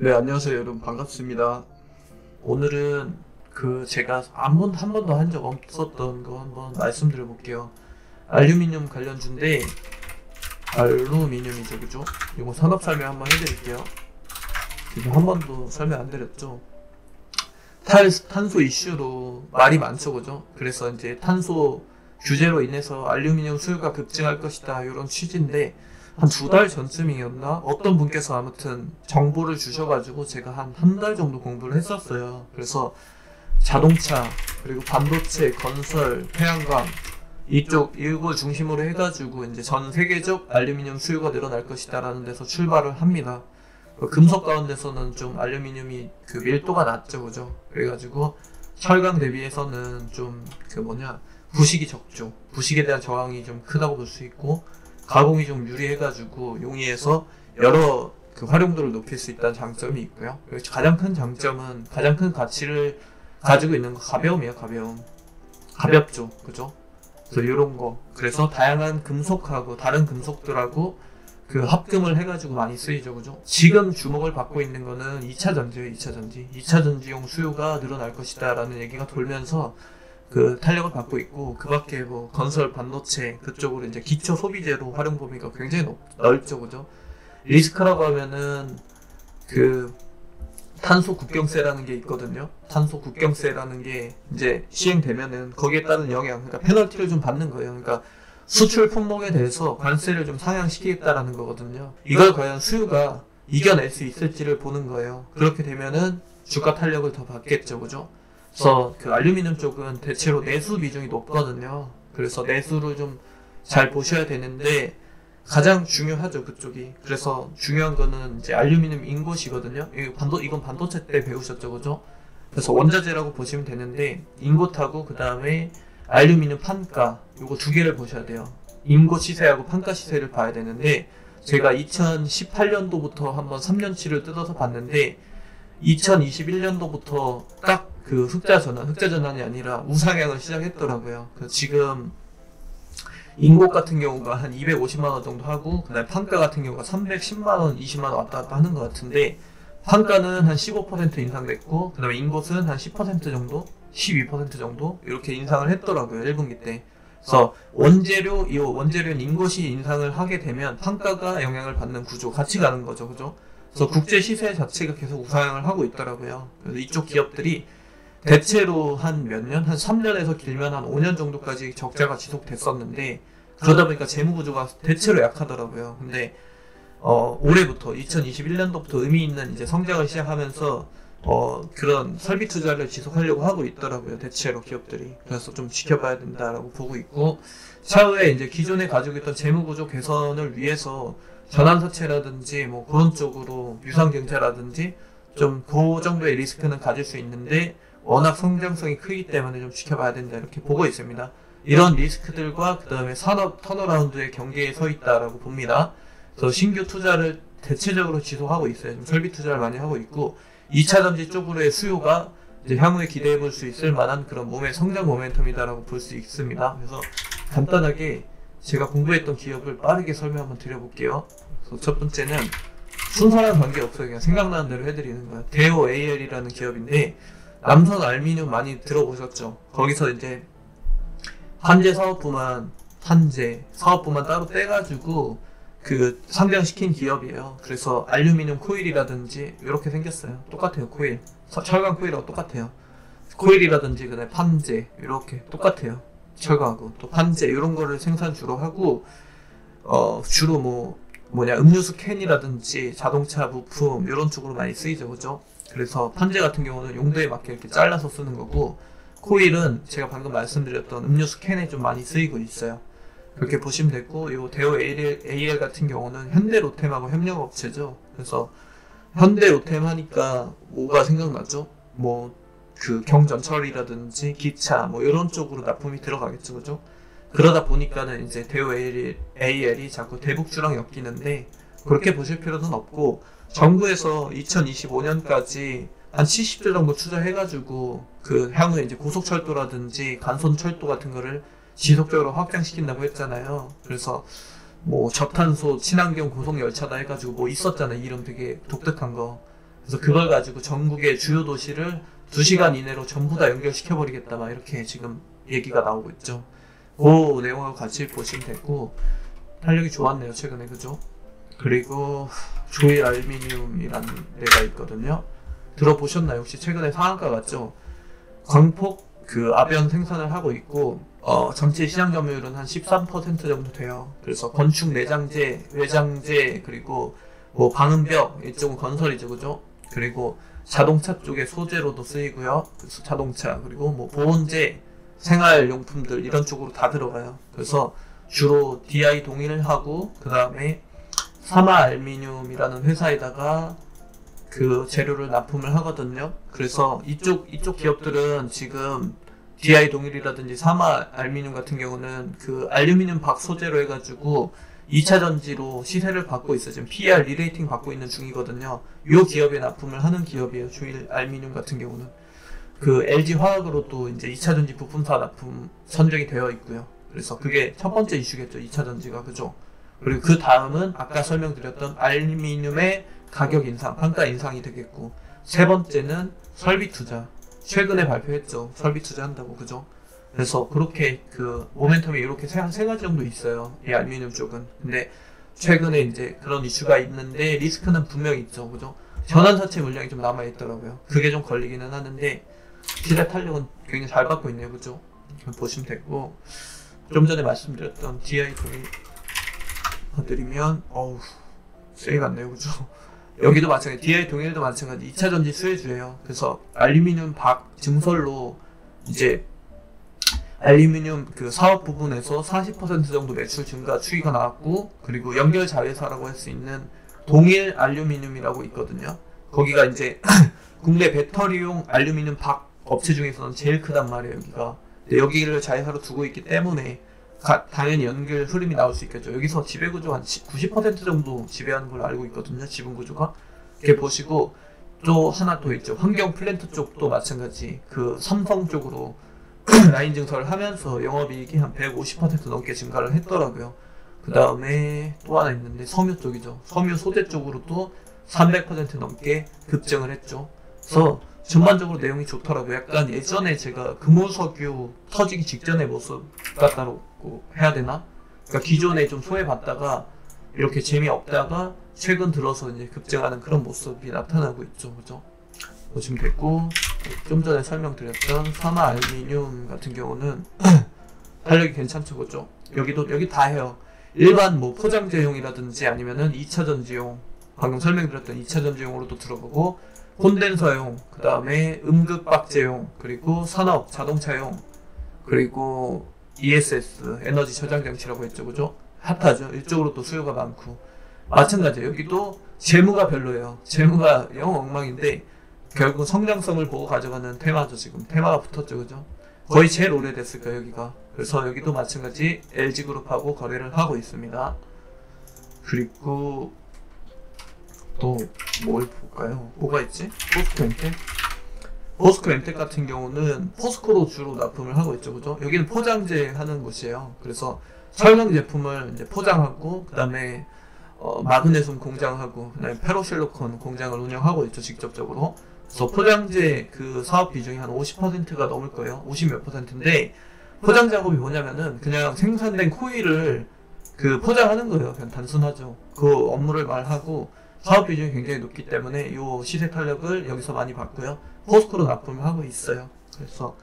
네, 안녕하세요, 여러분. 반갑습니다. 오늘은 제가 한 번도 한 적 없었던 거 한번 말씀드려 볼게요. 알루미늄 관련주인데, 알루미늄이죠, 그죠? 이거 산업 설명 한번 해드릴게요. 지금 한 번도 설명 안 드렸죠? 탄소 이슈로 말이 많죠, 그죠? 그래서 이제 탄소 규제로 인해서 알루미늄 수요가 급증할 것이다, 이런 취지인데, 한 두 달 전쯤이었나? 어떤 분께서 아무튼 정보를 주셔가지고 제가 한 달 정도 공부를 했었어요. 그래서 자동차, 그리고 반도체, 건설, 태양광, 이거 중심으로 해가지고 이제 전 세계적 알루미늄 수요가 늘어날 것이다라는 데서 출발을 합니다. 금속 가운데서는 좀 알루미늄이 밀도가 낮죠, 그죠? 그래가지고 철강 대비해서는 좀 부식이 적죠. 부식에 대한 저항이 좀 크다고 볼 수 있고, 가공이 좀 유리해가지고 용이해서 여러 활용도를 높일 수 있다는 장점이 있고요. 가장 큰 장점은, 가장 큰 가치를 가지고 있는 거, 가벼움이에요. 가볍죠, 그죠? 그래서 이런 거, 그래서 다양한 금속하고 다른 금속들하고 합금을 해가지고 많이 쓰이죠, 그죠? 지금 주목을 받고 있는 거는 2차 전지예요. 2차 전지용 수요가 늘어날 것이다 라는 얘기가 돌면서 탄력을 받고 있고, 그 밖에 건설, 반도체, 그쪽으로 이제 기초 소비재로 활용 범위가 굉장히 넓죠, 그죠? 리스크라고 하면은, 탄소 국경세라는 게 있거든요. 탄소 국경세라는 게 이제 시행되면은 거기에 따른 영향, 그러니까 페널티를 좀 받는 거예요. 그러니까 수출 품목에 대해서 관세를 좀 상향시키겠다라는 거거든요. 이걸 과연 수요가 이겨낼 수 있을지를 보는 거예요. 그렇게 되면은 주가 탄력을 더 받겠죠, 그죠? 그래서 알루미늄 쪽은 대체로 내수 비중이 높거든요. 그래서 내수를 좀 잘 보셔야 되는데, 가장 중요하죠, 그쪽이. 그래서 중요한 거는 이제 알루미늄 인곳이거든요. 이건 반도체 때 배우셨죠, 그죠? 그래서 원자재라고 보시면 되는데, 인곳하고 그 다음에 알루미늄 판가, 요거 두 개를 보셔야 돼요. 인곳 시세하고 판가 시세를 봐야 되는데, 제가 2018년도부터 한번 3년치를 뜯어서 봤는데, 2021년도부터 딱 흑자 전환이 아니라 우상향을 시작했더라고요. 지금 인곳 같은 경우가 한 250만원 정도 하고, 그 다음에 판가 같은 경우가 310만원, 20만원 왔다 갔다 하는 것 같은데, 판가는 한 15% 인상됐고, 그 다음에 인곳은 한 10% 정도? 12% 정도? 이렇게 인상을 했더라고요, 1분기 때. 그래서 원재료인 인곳이 인상을 하게 되면 판가가 영향을 받는 구조, 같이 가는 거죠, 그죠? 그래서 국제 시세 자체가 계속 우상향을 하고 있더라고요. 그래서 이쪽 기업들이 대체로 한 몇 년? 한 3년에서 길면 한 5년 정도까지 적자가 지속됐었는데, 그러다 보니까 재무구조가 대체로 약하더라고요. 근데 올해부터 2021년도부터 의미 있는 이제 성장을 시작하면서 그런 설비 투자를 지속하려고 하고 있더라고요, 대체로 기업들이. 그래서 좀 지켜봐야 된다라고 보고 있고, 차후에 이제 기존에 가지고 있던 재무구조 개선을 위해서 전환사채라든지 그런 쪽으로 유상경제라든지 좀 그 정도의 리스크는 가질 수 있는데, 워낙 성장성이 크기 때문에 좀 지켜봐야 된다, 이렇게 보고 있습니다. 이런 리스크들과 그 다음에 산업 턴어라운드의 경계에 서 있다라고 봅니다. 그래서 신규 투자를 대체적으로 지속하고 있어요. 좀 설비 투자를 많이 하고 있고, 2차 전지 쪽으로의 수요가 이제 향후에 기대해 볼 수 있을 만한 그런 몸의 성장 모멘텀이다라고 볼 수 있습니다. 그래서 간단하게 제가 공부했던 기업을 빠르게 설명 한번 드려볼게요. 그래서 첫 번째는 순서랑 관계없어요. 그냥 생각나는 대로 해드리는 거예요. 대오 AL이라는 기업인데, 남선 알루미늄 많이 들어보셨죠? 거기서 이제 한재 사업부만 따로 떼가지고 상장시킨 기업이에요. 그래서 알루미늄 코일이라든지 이렇게 생겼어요. 똑같아요, 코일. 철강 코일하고 똑같아요. 코일이라든지 그다음에 판재 이렇게 똑같아요. 철강하고 또 판재 이런 거를 생산 주로 하고, 주로 음료수 캔이라든지 자동차 부품 이런 쪽으로 많이 쓰이죠, 그죠? 그래서 판재 같은 경우는 용도에 맞게 이렇게 잘라서 쓰는 거고, 코일은 제가 방금 말씀드렸던 음료수 캔에 좀 많이 쓰이고 있어요. 그렇게 보시면 되고, 이 대우 AL 같은 경우는 현대 로템하고 협력업체죠. 그래서 현대 로템 하니까 뭐가 생각나죠? 경전철이라든지 기차 이런 쪽으로 납품이 들어가겠죠, 그죠? 그러다 보니까는 이제 대우 AL이 자꾸 대북주랑 엮이는데, 그렇게 보실 필요는 없고, 정부에서 2025년까지 한 70조 정도 투자해가지고 향후에 이제 고속철도라든지 간선철도 같은 거를 지속적으로 확장시킨다고 했잖아요. 그래서 저탄소 친환경 고속열차다 해가지고 있었잖아요. 이름 되게 독특한 거. 그래서 그걸 가지고 전국의 주요 도시를 2시간 이내로 전부 다 연결시켜버리겠다 막 이렇게 지금 얘기가 나오고 있죠. 그 내용을 같이 보시면 되고, 탄력이 좋았네요 최근에. 그죠? 그리고 조일 알루미늄이라는 데가 있거든요. 들어보셨나요? 혹시 최근에 상한가 같죠? 광폭 그 아변 생산을 하고 있고, 전체 시장 점유율은 한 13% 정도 돼요. 그래서 건축 내장재, 외장재, 그리고 뭐 방음벽, 이쪽은 건설이죠, 그죠? 그리고 자동차 쪽에 소재로도 쓰이고요. 그래서 자동차, 그리고 뭐 보온재, 생활용품들 이런 쪽으로 다 들어가요. 그래서 주로 DI 동일하고, 그 다음에 사마 알루미늄이라는 회사에다가 그 재료를 납품을 하거든요. 그래서 이쪽 기업들은 지금 DI 동일이라든지 사마 알루미늄 같은 경우는 그 알루미늄 박 소재로 해가지고 2차 전지로 시세를 받고 있어요. 지금 PER 리레이팅 받고 있는 중이거든요. 이 기업에 납품을 하는 기업이에요. 조일 알루미늄 같은 경우는. 그 LG 화학으로 또 이제 2차 전지 부품사 납품 선정이 되어 있고요. 그래서 그게 첫 번째 이슈겠죠. 2차 전지가. 그죠? 그리고 그 다음은 아까 설명드렸던 알루미늄의 가격 인상, 판가 인상이 되겠고, 세 번째는 설비 투자. 최근에 발표했죠. 설비 투자 한다고. 그죠? 그래서 그렇게 그 모멘텀이 이렇게 세 가지 정도 있어요. 이 알루미늄 쪽은. 근데 최근에 이제 그런 이슈가 있는데 리스크는 분명히 있죠. 그죠? 전환사채 물량이 좀 남아있더라고요. 그게 좀 걸리기는 하는데 시세 탄력은 굉장히 잘 받고 있네요. 그죠? 보시면 되고, 좀 전에 말씀드렸던 DI 동일 드리면 세게 갔네요. 그죠? 여기도 마찬가지, DI 동일도 마찬가지 2차 전지 수혜주예요. 그래서 알루미늄 박 증설로 이제 알루미늄 그 사업 부분에서 40% 정도 매출 증가 추이가 나왔고, 그리고 연결 자회사라고 할 수 있는 동일 알루미늄이라고 있거든요. 거기가 이제 국내 배터리용 알루미늄 박 업체 중에서는 제일 크단 말이에요. 여기가. 근데 여기를 자회사로 두고 있기 때문에 당연히 연결 흐름이 나올 수 있겠죠. 여기서 지배구조 한 90% 정도 지배하는 걸로 알고 있거든요. 지분구조가. 이렇게 보시고, 또 하나 또 있죠. 환경 플랜트 쪽도 마찬가지. 그 삼성 쪽으로 라인 증설을 하면서 영업이익이 한 150% 넘게 증가를 했더라고요. 그 다음에 또 하나 있는데 섬유 쪽이죠. 섬유 소재 쪽으로도 300% 넘게 급증을 했죠. 그래서 전반적으로 내용이 좋더라고요. 약간 예전에 제가 금호석유 터지기 직전의 모습 같다고 해야 되나? 그러니까 기존에 좀 소외받다가 이렇게 재미없다가 최근 들어서 이제 급증하는 그런 모습이 나타나고 있죠. 그죠? 보시면 됐고, 좀 전에 설명드렸던 사마 알루미늄 같은 경우는 탄력이 괜찮죠. 그죠? 여기 다 해요. 일반 뭐 포장재용이라든지 아니면은 2차 전지용, 방금 설명드렸던 2차 전지용으로도 들어가고, 콘덴서용, 그 다음에 음극박제용, 그리고 산업, 자동차용, 그리고 ESS, 에너지 저장 장치라고 했죠. 그죠? 핫하죠. 이쪽으로 또 수요가 많고. 마찬가지예요. 여기도 재무가 별로예요. 재무가 영 엉망인데, 결국 성장성을 보고 가져가는 테마죠. 지금 테마가 붙었죠. 그죠? 거의 제일 오래됐을 거예요. 여기가. 그래서 여기도 마찬가지 LG그룹하고 거래를 하고 있습니다. 그리고 또 뭘 볼까요? 뭐가 있지? 포스코엔텍? 포스코엔텍 같은 경우는 포스코로 주로 납품을 하고 있죠. 그죠? 여기는 포장재 하는 곳이에요. 그래서 설명 제품을 이제 포장하고, 그 다음에 마그네슘 공장하고, 그 다음에 페로실리콘 공장을 운영하고 있죠. 직접적으로. 그래서 포장재 그 사업 비중이 한 50%가 넘을 거예요. 50 몇 %인데, 포장 작업이 뭐냐면은 그냥 생산된 코일을 그 포장하는 거예요. 그냥 단순하죠. 그 업무를 말하고, 사업 비중이 굉장히 높기 때문에 이 시세 탄력을 여기서 많이 받고요. 포스코로 납품을 하고 있어요. 그래서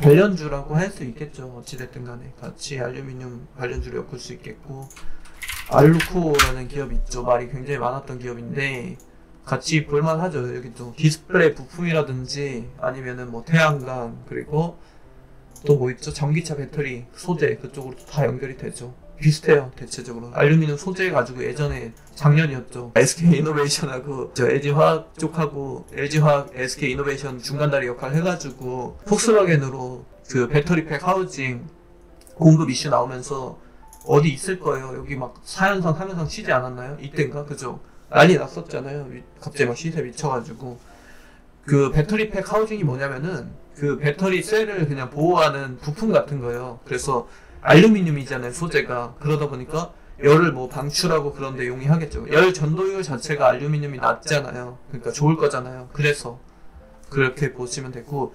관련주라고 할 수 있겠죠. 어찌됐든 간에 같이 알루미늄 관련주를 엮을 수 있겠고, 알루코라는 기업이 있죠. 말이 굉장히 많았던 기업인데 같이 볼만하죠. 여기도 디스플레이 부품이라든지 아니면은 뭐 태양광, 그리고 또 뭐 있죠? 전기차 배터리 소재, 그쪽으로 다 연결이 되죠. 비슷해요. 대체적으로 알루미늄 소재 가지고 예전에 작년이었죠. SK이노베이션하고 저 LG화학 쪽하고 LG화학, SK이노베이션 중간다리 역할 해가지고 폭스바겐으로 그 배터리팩 하우징 공급 이슈 나오면서 어디 있을 거예요. 여기 막 4연상 3연상 치지 않았나요? 이때인가? 그죠? 난리 났었잖아요. 갑자기 막 시세 미쳐가지고. 그 배터리팩 하우징이 뭐냐면은 그 배터리 셀을 그냥 보호하는 부품 같은 거예요. 그래서 알루미늄이잖아요, 소재가. 그러다 보니까 열을 뭐 방출하고 그런 데 용이하겠죠. 열 전도율 자체가 알루미늄이 낮잖아요. 그러니까 좋을 거잖아요. 그래서 그렇게 보시면 되고,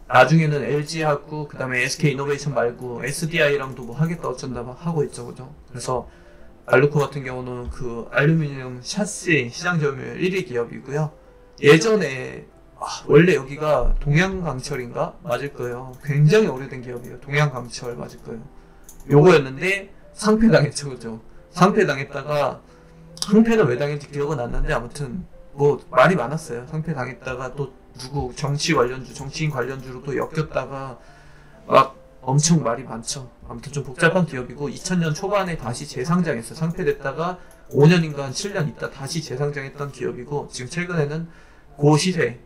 나중에는 LG하고 그 다음에 SK이노베이션 말고 SDI랑도 뭐 하겠다 어쩐다 막 하고 있죠, 그죠? 그래서 알루코 같은 경우는 그 알루미늄 샤시 시장 점유율 1위 기업이고요. 예전에 원래 여기가 동양강철인가? 맞을 거예요. 굉장히 오래된 기업이에요. 동양강철 맞을 거예요. 요거였는데 상폐당했죠, 그죠? 상폐당했다가, 상폐는 왜 당했는지 기억은 안 나는데 아무튼 뭐 말이 많았어요. 상폐당했다가 또 누구 정치인 관련주로 또 엮였다가 막 엄청 말이 많죠. 아무튼 좀 복잡한 기업이고 2000년 초반에 다시 재상장했어요. 상폐됐다가 5년인가 7년 있다 다시 재상장했던 기업이고, 지금 최근에는 그 시세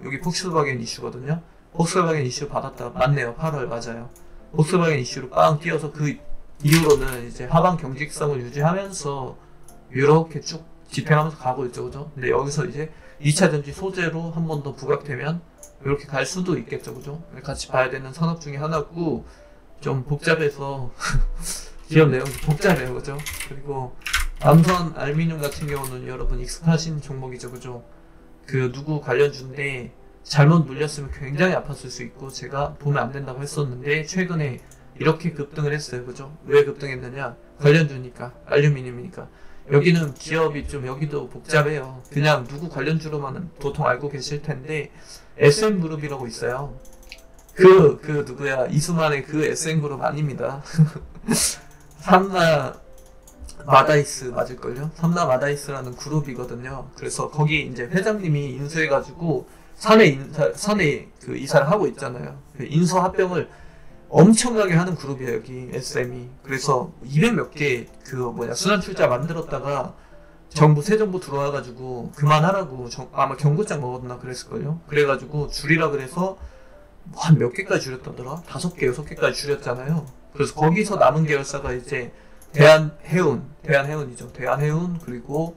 여기 폭스바겐 이슈거든요. 폭스바겐 이슈 받았다. 맞네요. 8월 맞아요. 폭스바겐 이슈로 빵 뛰어서 그 이후로는 이제 하방 경직성을 유지하면서 이렇게 쭉 집행하면서 가고 있죠, 그죠? 근데 여기서 이제 2차 전지 소재로 한 번 더 부각되면 이렇게 갈 수도 있겠죠, 그죠? 같이 봐야 되는 산업 중에 하나고, 좀 복잡해서 기업 내용이 복잡해요, 그죠? 그리고 남선 알루미늄 같은 경우는 여러분 익숙하신 종목이죠, 그죠? 그 누구 관련주인데 잘못 물렸으면 굉장히 아팠을 수 있고, 제가 보면 안 된다고 했었는데 최근에 이렇게 급등을 했어요, 그죠? 왜 급등했느냐? 관련주니까, 알루미늄이니까. 여기는 기업이 좀 여기도 복잡해요. 그냥 누구 관련주로만은 보통 알고 계실 텐데 SM그룹이라고 있어요. 그 누구야, 이수만의 그 SM그룹 아닙니다. 삼나 마다이스 맞을걸요? 삼나 마다이스라는 그룹이거든요. 그래서 거기 이제 회장님이 인수해가지고 사내 그 이사를 하고 있잖아요. 그 인수 합병을 엄청나게 하는 그룹이에요, 여기 SM이. 그래서 200 몇 개 순환 출자 만들었다가 새 정부 들어와가지고 그만하라고 아마 경고장 먹었나 그랬을걸요. 그래가지고 줄이라 그래서 한 몇 개까지 줄였다더라? 5개, 6개까지 줄였잖아요. 그래서 거기서 남은 계열사가 이제 대한해운이죠. 대한해운, 그리고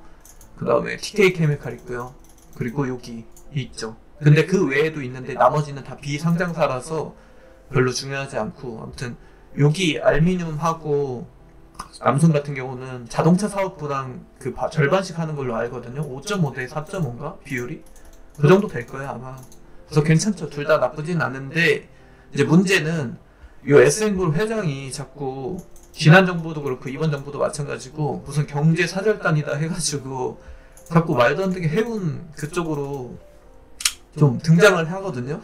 그 다음에 TK케미칼 있고요. 그리고 여기 있죠. 근데 그 외에도 있는데 나머지는 다 비상장사라서 별로 중요하지 않고, 아무튼 여기 알루미늄하고 남선 같은 경우는 자동차 사업부랑 그 절반씩 하는 걸로 알거든요. 5.5 대 4.5인가? 비율이? 그 정도 될 거예요, 아마. 그래서 괜찮죠. 둘 다 나쁘진 않은데, 이제 문제는 이 SM그룹 회장이 자꾸 지난 정부도 그렇고 이번 정부도 마찬가지고 무슨 경제 사절단이다 해가지고 자꾸 말도 안 되게 해운 그쪽으로 좀 등장을 하거든요.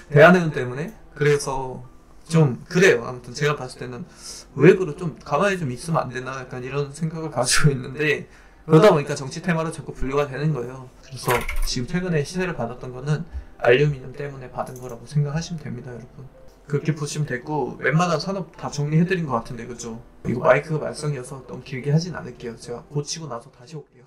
대한해운 때문에. 그래서 좀 그래요. 아무튼 제가 봤을 때는 왜 그래, 좀 가만히 좀 있으면 안 되나, 약간 이런 생각을 가지고 있는데, 그러다 보니까 정치 테마로 자꾸 분류가 되는 거예요. 그래서 지금 최근에 시세를 받았던 거는 알루미늄 때문에 받은 거라고 생각하시면 됩니다, 여러분. 그렇게 보시면 되고, 웬만한 산업 다 정리해드린 것 같은데, 그죠? 이거 마이크가 말썽이어서 너무 길게 하진 않을게요. 제가 고치고 나서 다시 올게요.